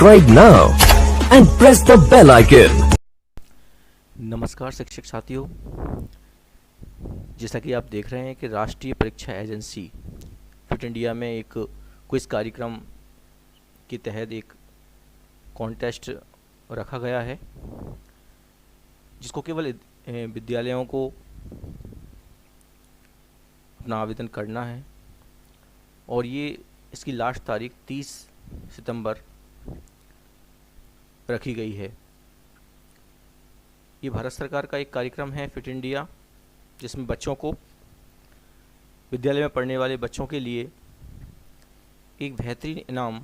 subscribe now and press the bell icon. नमस्कार शिक्षक साथियों, जैसा कि आप देख रहे हैं कि राष्ट्रीय परीक्षा एजेंसी फिट इंडिया में एक क्विज कार्यक्रम के तहत एक कॉन्टेस्ट रखा गया है, जिसको केवल विद्यालयों को अपना आवेदन करना है और ये इसकी लास्ट तारीख 30 सितंबर रखी गई है। ये भारत सरकार का एक कार्यक्रम है फिट इंडिया, जिसमें बच्चों को, विद्यालय में पढ़ने वाले बच्चों के लिए एक बेहतरीन इनाम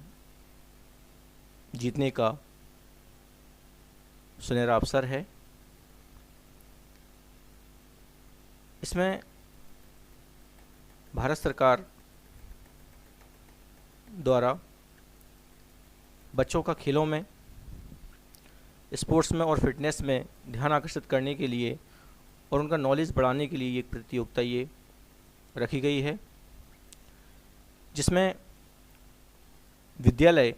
जीतने का सुनहरा अवसर है। इसमें भारत सरकार द्वारा बच्चों का खेलों में, स्पोर्ट्स में और फिटनेस में ध्यान आकर्षित करने के लिए और उनका नॉलेज बढ़ाने के लिए एक प्रतियोगिता ये रखी गई है, जिसमें विद्यालय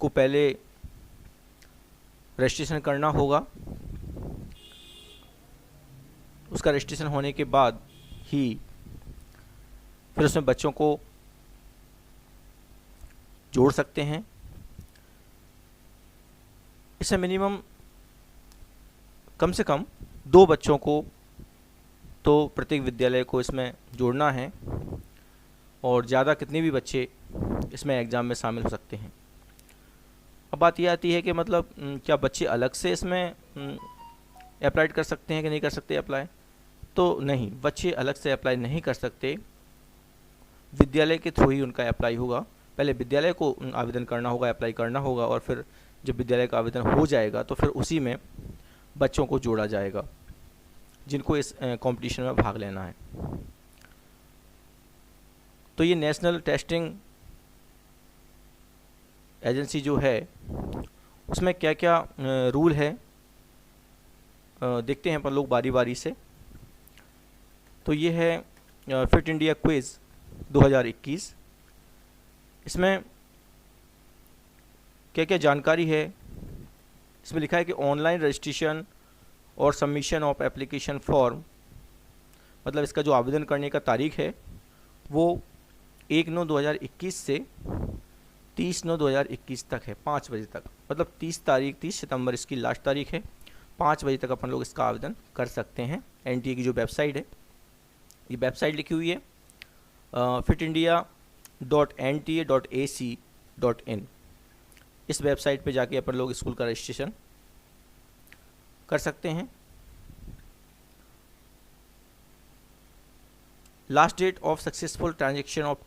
को पहले रजिस्ट्रेशन करना होगा। उसका रजिस्ट्रेशन होने के बाद ही फिर उसमें बच्चों को जोड़ सकते हैं। इसमें मिनिमम कम से कम 2 बच्चों को तो प्रत्येक विद्यालय को इसमें जोड़ना है और ज़्यादा कितने भी बच्चे इसमें एग्ज़ाम में शामिल हो सकते हैं। अब बात यह आती है कि मतलब क्या बच्चे अलग से इसमें अप्लाई कर सकते हैं कि नहीं कर सकते अप्लाई? तो नहीं, बच्चे अलग से अप्लाई नहीं कर सकते, विद्यालय के थ्रू ही उनका अप्लाई होगा। पहले विद्यालय को आवेदन करना होगा, अप्लाई करना होगा, और फिर जब विद्यालय का आवेदन हो जाएगा तो फिर उसी में बच्चों को जोड़ा जाएगा जिनको इस कंपटीशन में भाग लेना है। तो ये नेशनल टेस्टिंग एजेंसी जो है, उसमें क्या क्या रूल है देखते हैं अपन लोग बारी बारी से। तो ये है फिट इंडिया क्विज 2021। इसमें क्या क्या जानकारी है, इसमें लिखा है कि ऑनलाइन रजिस्ट्रेशन और सबमिशन ऑफ एप्लीकेशन फॉर्म, मतलब इसका जो आवेदन करने का तारीख है वो 1/9/2021 से 30/9/2021 तक है, 5 बजे तक। मतलब 30 सितंबर इसकी लास्ट तारीख है, 5 बजे तक अपन लोग इसका आवेदन कर सकते हैं। एनटीए की जो वेबसाइट है, ये वेबसाइट लिखी हुई है fitindia.nta.ac.in। इस वेबसाइट पे जाके अपन लोग स्कूल का रजिस्ट्रेशन कर सकते हैं। Last date of successful transaction of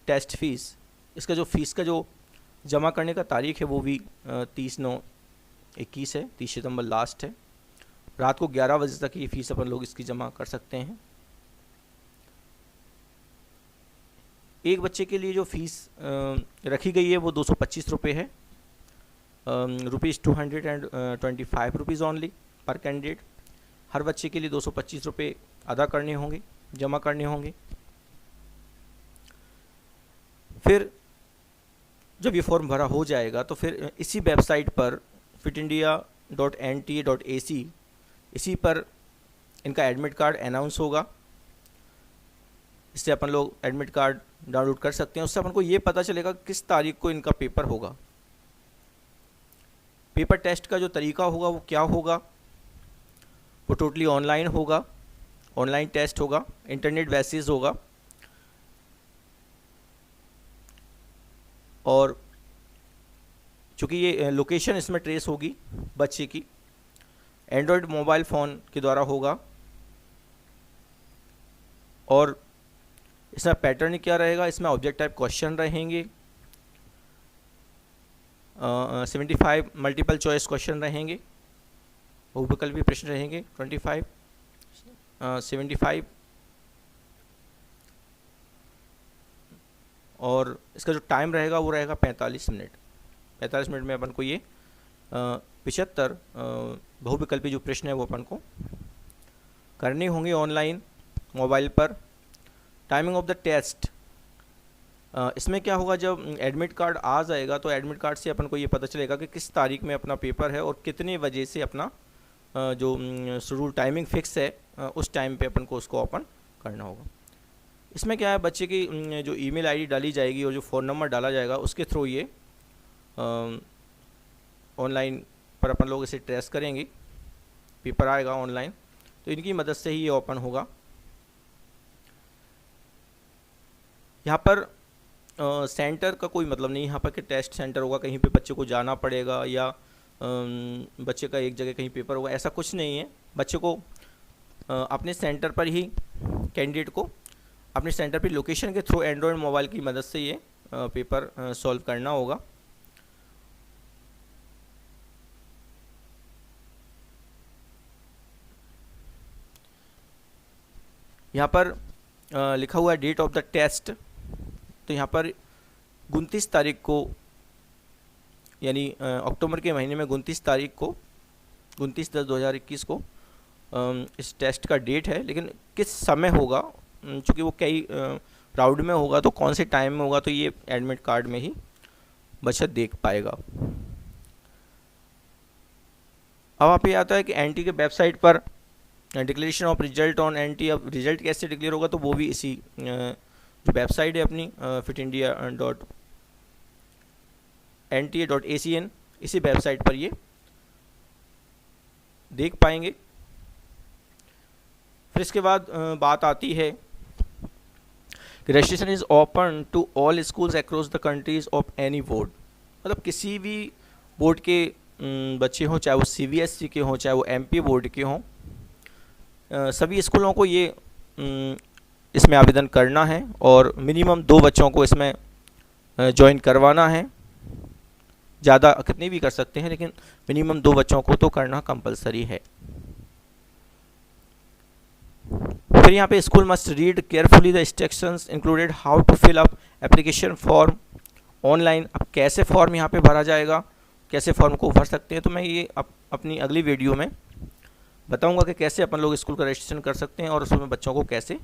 test fees, इसका जो फीस का जो जमा करने का तारीख है वो भी 30/9/21 है, 30 सितंबर लास्ट है। रात को 11 बजे तक ये फीस अपन लोग इसकी जमा कर सकते हैं। एक बच्चे के लिए जो फीस रखी गई है वो 225 रुपये है, ₹225 ओनली पर कैंडिडेट। हर बच्चे के लिए 225 रुपये अदा करने होंगे, जमा करने होंगे। फिर जब ये फॉर्म भरा हो जाएगा तो फिर इसी वेबसाइट पर fitindia.nta.ac, इसी पर इनका एडमिट कार्ड अनाउंस होगा। इससे अपन लोग एडमिट कार्ड डाउनलोड कर सकते हैं। उससे अपन को ये पता चलेगा किस तारीख को इनका पेपर होगा। पेपर टेस्ट का जो तरीका होगा वो क्या होगा, वो टोटली ऑनलाइन होगा, ऑनलाइन टेस्ट होगा, इंटरनेट बेसिस होगा। और चूँकि ये लोकेशन इसमें ट्रेस होगी बच्चे की, एंड्रॉयड मोबाइल फ़ोन के द्वारा होगा। और इसमें पैटर्न क्या रहेगा, इसमें ऑब्जेक्ट टाइप क्वेश्चन रहेंगे, 75 मल्टीपल चॉइस क्वेश्चन रहेंगे, बहुविकल्पी प्रश्न रहेंगे 25, 75, और इसका जो टाइम रहेगा वो रहेगा 45 मिनट। 45 मिनट में अपन को ये 75 बहुविकल्पी जो प्रश्न है वो अपन को करने होंगे ऑनलाइन मोबाइल पर। टाइमिंग ऑफ द टेस्ट इसमें क्या होगा, जब एडमिट कार्ड आ जाएगा तो एडमिट कार्ड से अपन को ये पता चलेगा कि किस तारीख में अपना पेपर है और कितने बजे से अपना जो शेड्यूल टाइमिंग फिक्स है उस टाइम पे अपन को उसको ओपन करना होगा। इसमें क्या है, बच्चे की जो ईमेल आईडी डाली जाएगी और जो फ़ोन नंबर डाला जाएगा उसके थ्रू ये ऑनलाइन पर अपन लोग इसे ट्रेस करेंगे, पेपर आएगा ऑनलाइन, तो इनकी मदद से ही ये ओपन होगा। यहाँ पर सेंटर का कोई मतलब नहीं, यहाँ पर कि टेस्ट सेंटर होगा, कहीं पे बच्चे को जाना पड़ेगा या बच्चे का एक जगह कहीं पेपर होगा, ऐसा कुछ नहीं है। बच्चे को अपने सेंटर पर ही, कैंडिडेट को अपने सेंटर पर लोकेशन के थ्रू एंड्रॉयड मोबाइल की मदद से ये पेपर सॉल्व करना होगा। यहाँ पर लिखा हुआ है डेट ऑफ द टेस्ट, तो यहाँ पर 29 तारीख को, यानी अक्टूबर के महीने में 29 तारीख को, 29/10/2021 को इस टेस्ट का डेट है। लेकिन किस समय होगा, चूँकि वो कई राउंड में होगा तो कौन से टाइम में होगा, तो ये एडमिट कार्ड में ही बच्चा देख पाएगा। अब आप ये आता है कि एनटी के वेबसाइट पर डिक्लेरेशन ऑफ रिजल्ट ऑन एनटी, अब रिजल्ट कैसे डिक्लेयर होगा, तो वो भी इसी जो वेबसाइट है अपनी fitindia.nta.acn, इसी वेबसाइट पर ये देख पाएंगे। फिर इसके बाद बात आती है कि registration is open to all schools across the countries of any board, मतलब किसी भी बोर्ड के बच्चे हों, चाहे वो CBSE के हों, चाहे वो MP बोर्ड के हों, सभी स्कूलों को ये इसमें आवेदन करना है और मिनिमम 2 बच्चों को इसमें ज्वाइन करवाना है। ज़्यादा कितने भी कर सकते हैं, लेकिन मिनिमम 2 बच्चों को तो करना कंपलसरी है। फिर यहाँ पे school must read carefully the instructions included how to fill up application form online. अब कैसे फॉर्म यहाँ पे भरा जाएगा, कैसे फॉर्म को भर सकते हैं, तो मैं ये अपनी अगली वीडियो में बताऊंगा कि कैसे अपन लोग स्कूल का रजिस्ट्रेशन कर सकते हैं और उसमें बच्चों को कैसे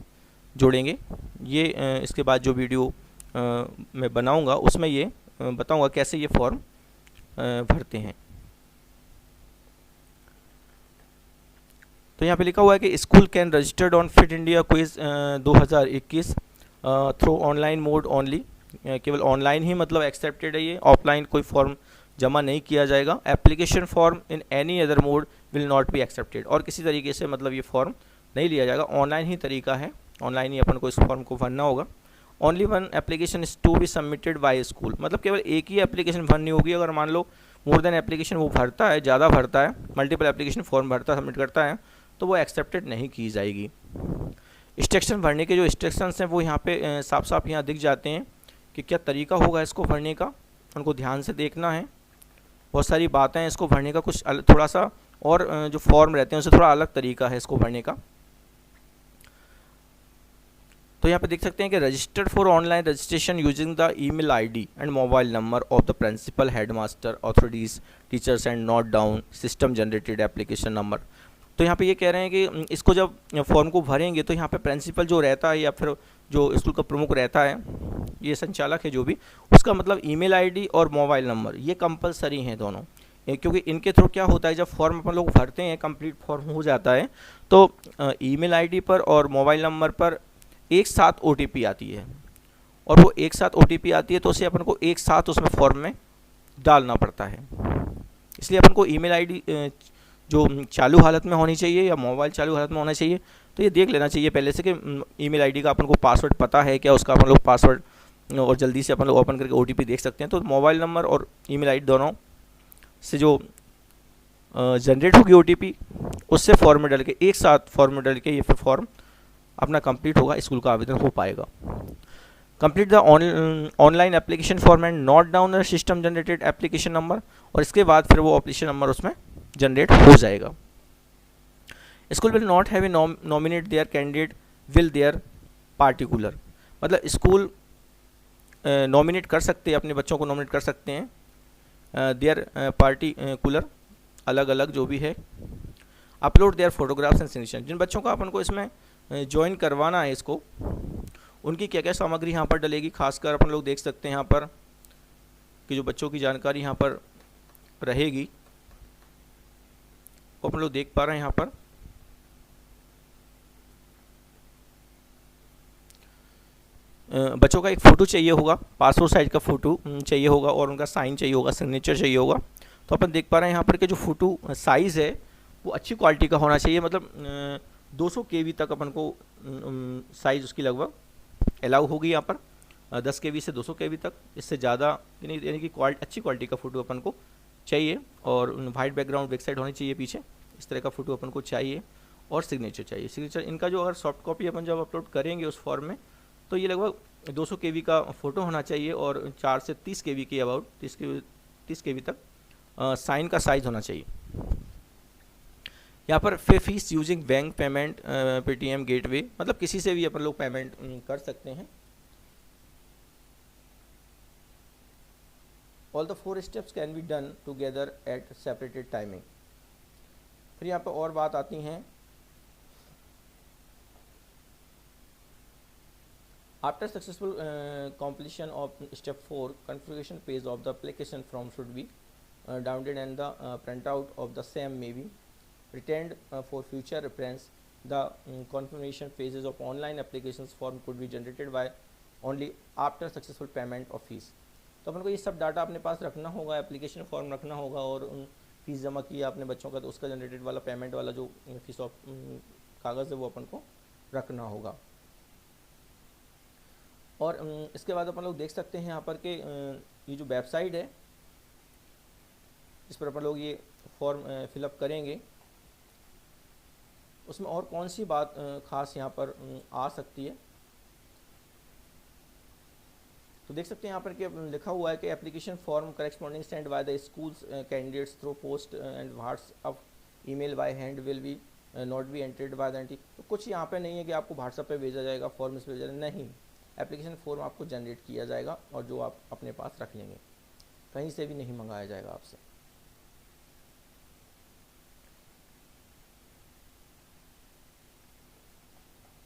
जोड़ेंगे। ये इसके बाद जो वीडियो मैं बनाऊंगा उसमें ये बताऊंगा कैसे ये फॉर्म भरते हैं। तो यहाँ पे लिखा हुआ है कि school can registered on fit India quiz 2021 through online mode only, केवल ऑनलाइन ही मतलब एक्सेप्टेड है ये, ऑफलाइन कोई फॉर्म जमा नहीं किया जाएगा। Application form in any other mode will not be accepted, और किसी तरीके से मतलब ये फॉर्म नहीं लिया जाएगा, ऑनलाइन ही तरीका है, ऑनलाइन ही अपन को इस फॉर्म को भरना होगा। Only 1 application is to be submitted by school, मतलब केवल एक ही एप्लीकेशन भरनी होगी। अगर मान लो मोर देन एप्लीकेशन वो भरता है, ज़्यादा भरता है, मल्टीपल एप्लीकेशन फॉर्म भरता है, सबमिट करता है, तो वो एक्सेप्टेड नहीं की जाएगी। इंस्ट्रक्शन भरने के जो इंस्ट्रक्शंस हैं वो यहाँ पे साफ साफ यहाँ दिख जाते हैं कि क्या तरीका होगा इसको भरने का, उनको ध्यान से देखना है। बहुत सारी बातें हैं इसको भरने का, कुछ थोड़ा सा और जो फॉर्म रहते हैं उससे थोड़ा अलग तरीका है इसको भरने का। तो यहाँ पे देख सकते हैं कि registered for online registration using the email ID and mobile number of the principal, headmaster, authorities, teachers and note down system generated application number. तो यहाँ पे ये कह रहे हैं कि इसको जब फॉर्म को भरेंगे तो यहाँ पे प्रिंसिपल जो रहता है या फिर जो स्कूल का प्रमुख रहता है, ये संचालक है जो भी, उसका मतलब ईमेल आईडी और मोबाइल नंबर ये कंपलसरी हैं दोनों, क्योंकि इनके थ्रू क्या होता है जब फॉर्म अपन लोग भरते हैं, कंप्लीट फॉर्म हो जाता है, तो ईमेल आईडी पर और मोबाइल नंबर पर एक साथ OTP आती है, और वो एक साथ OTP आती है तो उसे अपन को एक साथ उसमें फॉर्म में डालना पड़ता है। इसलिए अपन को ईमेल आईडी जो चालू हालत में होनी चाहिए या मोबाइल चालू हालत में होना चाहिए, तो ये देख लेना चाहिए पहले से कि ईमेल आईडी का अपन को पासवर्ड पता है क्या, उसका अपन लोग पासवर्ड और जल्दी से अपन लोग ओपन करके OTP देख सकते हैं। तो मोबाइल नंबर और ईमेल आईडी दोनों से जो जनरेट होगी OTP, उससे फॉर्म में डाल के, एक साथ फॉर्म में डाल के ये फिर फॉर्म अपना कंप्लीट होगा, स्कूल का आवेदन हो पाएगा। Complete the online application form and note down system generated application number, और इसके बाद फिर वो एप्लीकेशन नंबर उसमें जनरेट हो जाएगा। School will not have a nominate their candidate will there particular, मतलब स्कूल नॉमिनेट कर सकते हैं, अपने बच्चों को नॉमिनेट कर सकते हैं, देयर पार्टिकुलर अलग अलग जो भी है। Upload their photographs and signature, जिन बच्चों का अपन को इसमें ज्वाइन करवाना है इसको, उनकी क्या क्या सामग्री यहाँ पर डलेगी। खासकर अपन लोग देख सकते हैं यहाँ पर कि जो बच्चों की जानकारी यहाँ पर रहेगी वो अपन लोग देख पा रहे हैं यहाँ पर। बच्चों का एक फ़ोटो चाहिए होगा, पासपोर्ट साइज का फ़ोटो चाहिए होगा और उनका साइन चाहिए होगा, सिग्नेचर चाहिए होगा। तो अपन देख पा रहे हैं यहाँ पर कि जो फ़ोटो साइज़ है वो अच्छी क्वालिटी का होना चाहिए, मतलब 200 KB तक अपन को साइज़ उसकी लगभग अलाउ होगी यहाँ पर। 10 KB से 200 KB तक, इससे ज़्यादा यानी कि अच्छी क्वालिटी का फ़ोटो अपन को चाहिए। और वाइट बैकग्राउंड बैक साइड होनी चाहिए पीछे, इस तरह का फ़ोटो अपन को चाहिए। और सिग्नेचर चाहिए। सिग्नेचर इनका जो अगर सॉफ्ट कॉपी अपन जब अपलोड करेंगे उस फॉर्म में, तो ये लगभग 200 KB का फ़ोटो होना चाहिए और 4 से 30 KB की अबाउट 30 KB तक साइन का साइज़ होना चाहिए। यहाँ पर fees using bank payment Paytm gateway, मतलब किसी से भी अपन लोग पेमेंट कर सकते हैं। All the 4 steps can be done together at separated timing. फिर यहाँ पर और बात आती हैं, after successful completion of step 4, configuration page of the application form should be downloaded and the printout of the same may be retained for future reference. The confirmation phases of online applications form could be generated by only after successful payment of fees. तो अपन को ये सब data अपने पास रखना होगा, application form रखना होगा और उन फीस जमा किया अपने बच्चों का तो उसका जनरेटेड वाला पेमेंट वाला जो फीस ऑफ कागज़ है वो अपन को रखना होगा। और इसके बाद अपन लोग देख सकते हैं यहाँ पर कि ये जो वेबसाइट है इस पर अपन लोग ये फॉर्म फिलअप करेंगे, उसमें और कौन सी बात ख़ास यहाँ पर आ सकती है। तो देख सकते हैं यहाँ पर कि लिखा हुआ है कि application form corresponding send by the schools candidates through post and WhatsApp email by hand will be not be entered by the NTA. तो कुछ यहाँ पे नहीं है कि आपको व्हाट्सअप पे भेजा जाएगा, फॉर्म इस भेजा जाएगा, नहीं, एप्लीकेशन फॉर्म आपको जनरेट किया जाएगा और जो आप अपने पास रख लेंगे, कहीं से भी नहीं मंगाया जाएगा आपसे।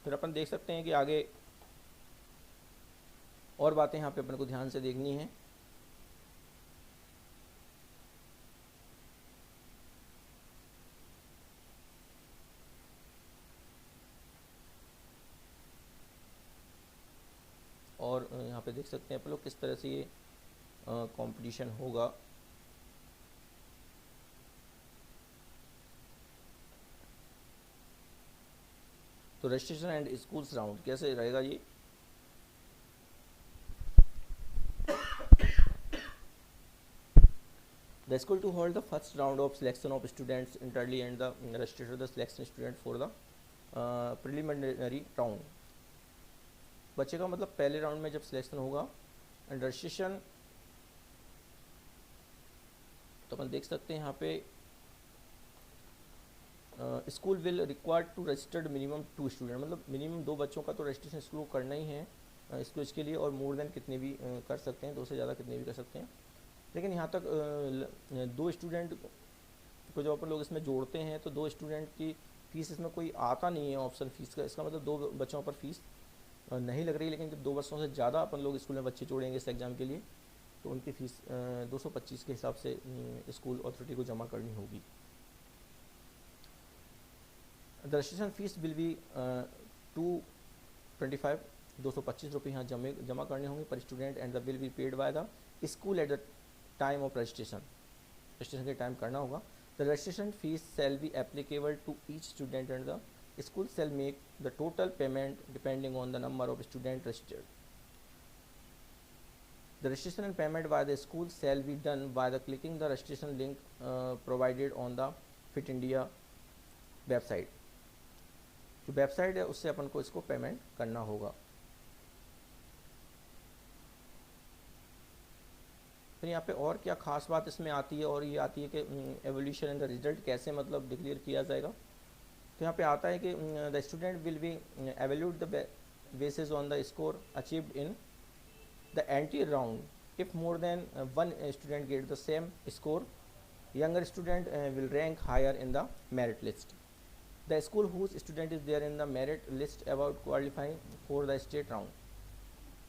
फिर अपन देख सकते हैं कि आगे और बातें यहाँ पे अपन को ध्यान से देखनी है। और यहाँ पे देख सकते हैं अपन लोग किस तरह से ये कंपटीशन होगा। तो रजिस्ट्रेशन एंड स्कूल्स राउंड कैसे रहेगा ये। The school to hold the first round of selection of students entirely and the register the selection student for the preliminary round। बच्चे का मतलब पहले राउंड में जब सिलेक्शन होगा एंड रजिस्ट्रेशन, तो अपन देख सकते हैं यहाँ पे school will required to registered minimum 2 student, मतलब मिनिमम 2 बच्चों का तो रजिस्ट्रेशन स्कूल को करना ही है इसके लिए, और मोर देन कितने भी कर सकते हैं, 2 से ज़्यादा कितने भी कर सकते हैं। लेकिन यहाँ तक 2 स्टूडेंट को जो अपन लोग इसमें जोड़ते हैं तो 2 स्टूडेंट की फ़ीस इसमें कोई आता नहीं है ऑप्शन फीस का, इसका मतलब 2 बच्चों पर फीस नहीं लग रही। लेकिन जब 2 बच्चों से ज़्यादा अपन लोग स्कूल में बच्चे जोड़ेंगे इस एग्ज़ाम के लिए तो उनकी फ़ीस 225 के हिसाब से स्कूल अथॉरिटी को जमा करनी होगी। The registration fees will be 225 ₹225 यहाँ जमा करने होंगे per student and the will be paid by the school at the time of registration के टाइम करना होगा। The registration fees shall be applicable to each student and the school shall make the total payment depending on the number of students registered. The registration and payment by the school shall be done by the clicking the registration link provided on the Fit India website. जो website है उससे अपन को इसको payment करना होगा। फिर यहाँ पे और क्या खास बात इसमें आती है, और ये आती है कि एवोल्यूशन एंड द रिजल्ट कैसे मतलब डिक्लेयर किया जाएगा। तो यहाँ पे आता है कि the student will be evaluate the basis on the score achieved in the anti round. If more than 1 student get the same score, younger student will rank higher in the merit list. The school whose student is there in the merit list about qualifying for the state round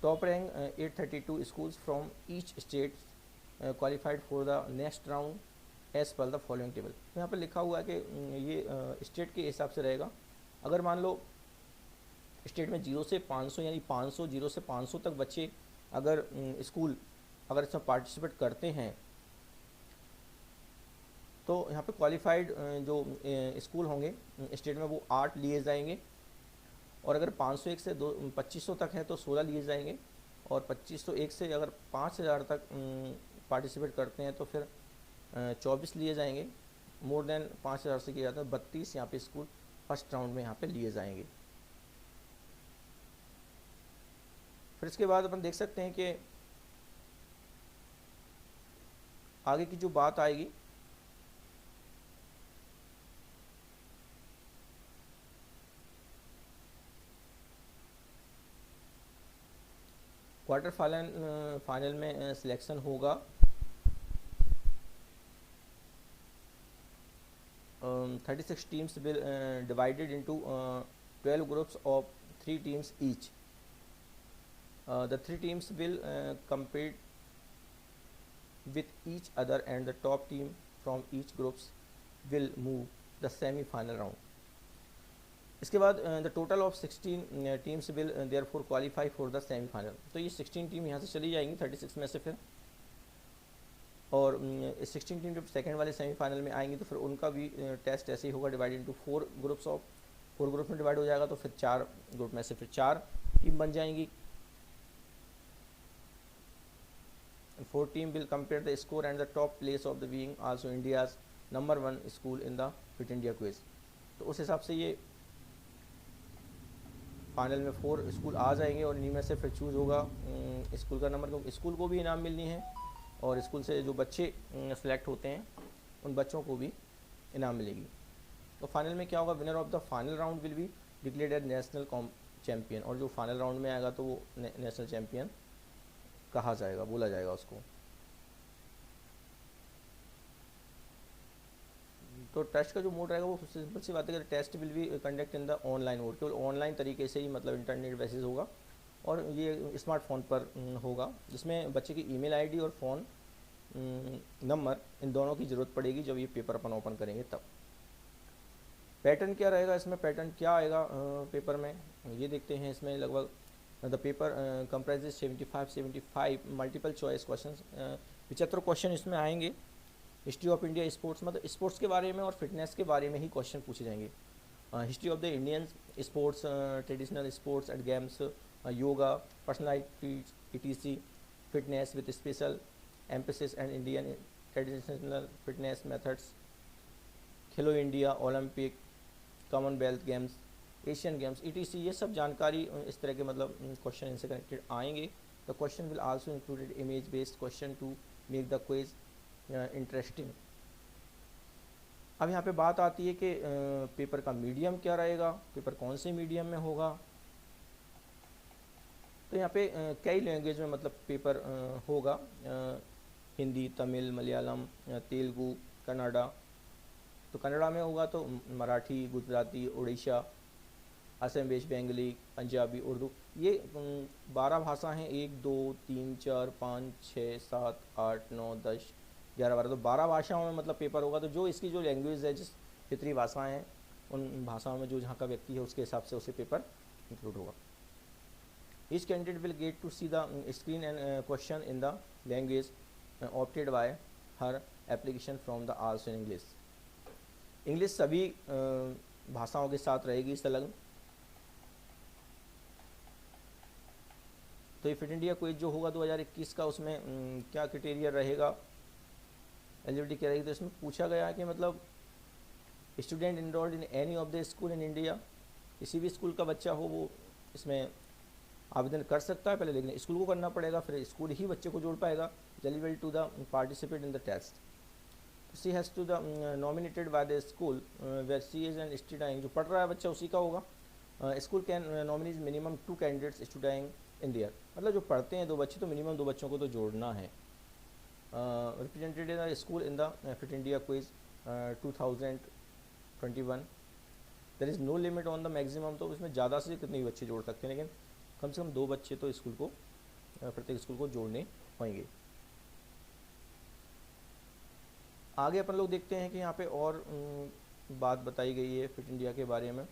top rank 832 schools from each state qualified for the next round as per the following table। तो यहाँ पर लिखा हुआ है कि ये state के हिसाब से रहेगा। अगर मान लो स्टेट में 0 से 500 यानी 500 0 से 500 तक बच्चे अगर स्कूल अगर इसमें पार्टिसिपेट करते हैं तो यहाँ पे क्वालिफाइड जो स्कूल होंगे स्टेट में वो 8 लिए जाएंगे, और अगर 501 से 2500 तक है तो 16 लिए जाएंगे, और 2501 से अगर 5000 तक पार्टिसिपेट करते हैं तो फिर 24 लिए जाएंगे। मोर देन 5000 से किया जाता है 32 यहाँ पे स्कूल फर्स्ट राउंड में यहाँ पे लिए जाएंगे। फिर इसके बाद अपन देख सकते हैं कि आगे की जो बात आएगी क्वार्टर फाइनल में सिलेक्शन होगा 36 teams will divided into 12 groups of 3 teams each. The 3 teams will compete with each other and the top team from each groups will move the semi-final round। इसके बाद the total of 16 teams will therefore qualify for the semi-final। तो ये 16 team यहाँ से चली जाएंगी 36 में से फिर, और 16 टीम जब सेकेंड वाले सेमीफाइनल में आएंगी तो फिर उनका भी टेस्ट ऐसे ही होगा, divide into 4 groups of 4 group में डिवाइड हो जाएगा, तो फिर 4 ग्रुप में से फिर 4 टीम बन जाएंगी। 4 team will compare the score and the top place of the being also India's number 1 school in the Fit India quiz। तो उस हिसाब से ये फाइनल में 4 स्कूल आ जाएंगे और इन्हीं में से फिर चूज़ होगा स्कूल का नंबर, क्योंकि स्कूल को भी इनाम मिलनी है और स्कूल से जो बच्चे सेलेक्ट होते हैं उन बच्चों को भी इनाम मिलेगी। तो फाइनल में क्या होगा, winner of the final round will be declared as national champion, और जो फाइनल राउंड में आएगा तो वो नेशनल चैम्पियन कहा जाएगा, बोला जाएगा उसको। तो टेस्ट का जो मोड रहेगा वो सिंपल सी बात है कि test will be conduct in the online mode, केवल ऑनलाइन तरीके से ही, मतलब इंटरनेट बेसिस होगा, और ये स्मार्टफोन पर होगा, जिसमें बच्चे की ईमेल आईडी और फ़ोन नंबर इन दोनों की ज़रूरत पड़ेगी जब ये पेपर अपन ओपन करेंगे तब। पैटर्न क्या रहेगा इसमें, पैटर्न क्या आएगा पेपर में ये देखते हैं। इसमें लगभग the paper comprises 75 multiple choice question, 75 question इसमें आएंगे। हिस्ट्री ऑफ इंडिया स्पोर्ट्स, मतलब स्पोर्ट्स के बारे में और फिटनेस के बारे में ही क्वेश्चन पूछे जाएंगे। History of the Indian sports, traditional sports and games, yoga, personalities etc, fitness with special emphasis and Indian traditional fitness methods, Khelo India, Olympic, Commonwealth Games, Asian Games etc, ये सब जानकारी इस तरह के मतलब क्वेश्चन इनसे कनेक्टेड आएंगे। The question will also included image based question to make the quiz interesting. अब यहाँ पे बात आती है कि पेपर का मीडियम क्या रहेगा, पेपर कौन से मीडियम में होगा। तो यहाँ पे कई लैंग्वेज में मतलब पेपर होगा, हिंदी, तमिल, मलयालम, तेलुगु, कन्नड़ा। तो कन्नड़ा में होगा तो मराठी, गुजराती, उड़ीसा, असम, वेस्ट बंगाली, पंजाबी, उर्दू, ये 12 भाषा हैं, 1 2 3 4 5 6 7 8 9 10 11 12, तो 12 भाषाओं में मतलब पेपर होगा। तो जो इसकी जो लैंग्वेज है, जिस क्षेत्रीय भाषाएं हैं उन भाषाओं में जो जहाँ का व्यक्ति है उसके हिसाब से उसे पेपर इंक्लूड होगा। Each candidate will get to see the screen and question in the language opted by her application from the also in English. English सभी भाषाओं के साथ रहेगी संलग्न। तो ये फिट इंडिया क्विज जो होगा 2021 का, उसमें क्या क्राइटेरिया रहेगा, एलिजिबिलिटी क्या रहेगी। तो इसमें पूछा गया है कि मतलब student enrolled in any of the school in India, किसी भी स्कूल का बच्चा हो वो इसमें आवेदन कर सकता है पहले, लेकिन स्कूल को करना पड़ेगा, फिर स्कूल ही बच्चे को जोड़ पाएगा। Eligible to the participate in the test, she has to the nominated by the school where she is and studying, जो पढ़ रहा है बच्चा उसी का होगा। School can nominees minimum 2 candidates studying in there, मतलब जो पढ़ते हैं 2 बच्चे तो मिनिमम 2 बच्चों को तो जोड़ना है। Represented in the school in the Fit India quiz 2021, there is no limit on the maximum, तो इसमें ज़्यादा से कितने भी बच्चे जोड़ सकते हैं, लेकिन कम से कम 2 बच्चे तो स्कूल को प्रत्येक स्कूल को जोड़ने होंगे। आगे अपन लोग देखते हैं कि यहाँ पे और बात बताई गई है फिट इंडिया के बारे में।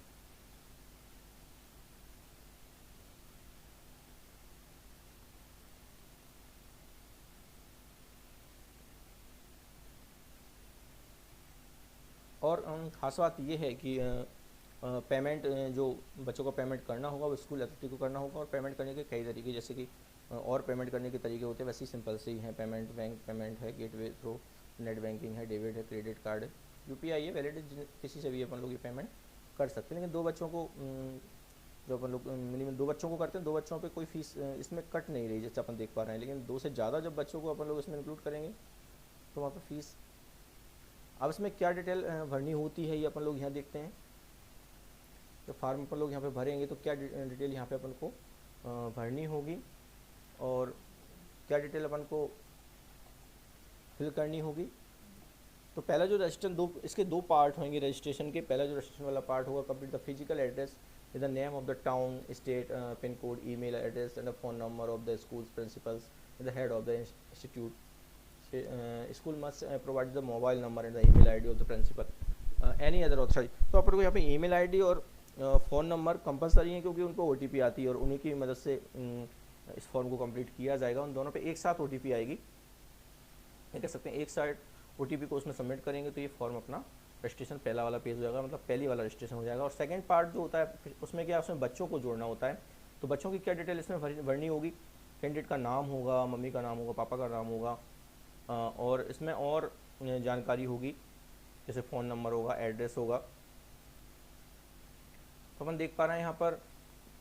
और खास बात ये है कि पेमेंट जो बच्चों को पेमेंट करना होगा वो स्कूल अथॉरिटी को करना होगा, और पेमेंट करने के कई तरीके, जैसे कि और पेमेंट करने के तरीके होते हैं वैसे ही सिंपल से ही हैं। पेमेंट बैंक पेमेंट है, गेटवे थ्रू नेट बैंकिंग है, डेबिट है, क्रेडिट कार्ड है, यूपीआई है, वैलिड किसी से भी अपन लोग ये पेमेंट कर सकते हैं। लेकिन दो बच्चों को जो अपन लोग मिनिमम 2 बच्चों को करते हैं, 2 बच्चों पे कोई फीस इसमें कट नहीं रही जैसे अपन देख पा रहे हैं। लेकिन 2 से ज़्यादा जब बच्चों को अपन लोग इसमें इंक्लूड करेंगे तो वहाँ पर फीस, अब इसमें क्या डिटेल भरनी होती है ये अपन लोग यहाँ देखते हैं। तो फार्म अपन लोग यहाँ पे भरेंगे तो क्या डिटेल यहाँ पे अपन को भरनी होगी और क्या डिटेल अपन को फिल करनी होगी। तो पहला जो रजिस्ट्रेशन इसके 2 पार्ट होंगे रजिस्ट्रेशन के। पहला जो रजिस्ट्रेशन वाला पार्ट होगा, complete the physical address with the name of the town, state, pin code, email address and the phone number of the school's principals and the head of the institute. School must provide the mobile number and the email ID of the principal. Any other authorized. तो अपन को यहाँ पे email ID और phone number compulsory है, क्योंकि उनको OTP आती है और उन्हीं की मदद से इस फॉर्म को कंप्लीट किया जाएगा। उन दोनों पे एक साथ OTP आएगी, ये कह सकते हैं एक साथ OTP को उसमें सबमिट करेंगे तो ये फॉर्म अपना रजिस्ट्रेशन पहला वाला पेज हो जाएगा, मतलब पहली वाला रजिस्ट्रेशन हो जाएगा। और सेकंड पार्ट जो होता है उसमें क्या, उसमें बच्चों को जोड़ना होता है। तो बच्चों की क्या डिटेल इसमें भरनी होगी, कैंडिडेट का नाम होगा, मम्मी का नाम होगा, पापा का नाम होगा, और इसमें और जानकारी होगी जैसे फ़ोन नंबर होगा, एड्रेस होगा। तो अपन देख पा रहे हैं यहाँ पर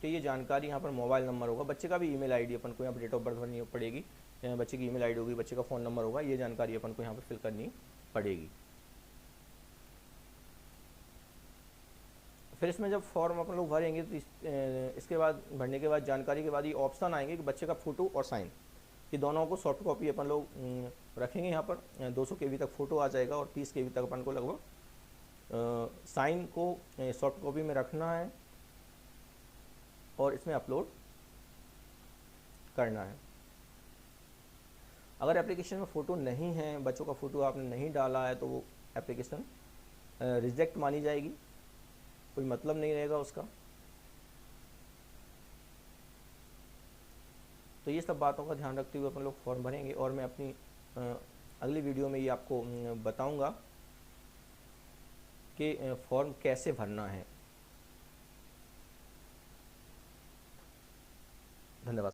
कि ये जानकारी यहाँ पर मोबाइल नंबर होगा, बच्चे का भी ईमेल आईडी अपन को यहाँ पर डेट ऑफ बर्थ भरनी पड़ेगी, बच्चे की ईमेल आईडी होगी, बच्चे का फ़ोन नंबर होगा, ये जानकारी अपन को यहाँ पर फिल करनी पड़ेगी। फिर इसमें जब फॉर्म अपन लोग भरेंगे तो इसके बाद भरने के बाद जानकारी के बाद ये ऑप्शन आएंगे कि बच्चे का फ़ोटो और साइन, ये दोनों को सॉफ्ट कॉपी अपन लोग रखेंगे। यहाँ पर 200 KB तक फ़ोटो आ जाएगा और 30 KB तक अपन को लगभग साइन को सॉफ्ट कॉपी में रखना है और इसमें अपलोड करना है। अगर एप्लीकेशन में फ़ोटो नहीं है, बच्चों का फ़ोटो आपने नहीं डाला है, तो वो एप्लीकेशन रिजेक्ट मानी जाएगी, कोई मतलब नहीं रहेगा उसका। तो ये सब बातों का ध्यान रखते हुए अपन लोग फॉर्म भरेंगे और मैं अपनी अगली वीडियो में ये आपको बताऊंगा कि फॉर्म कैसे भरना है।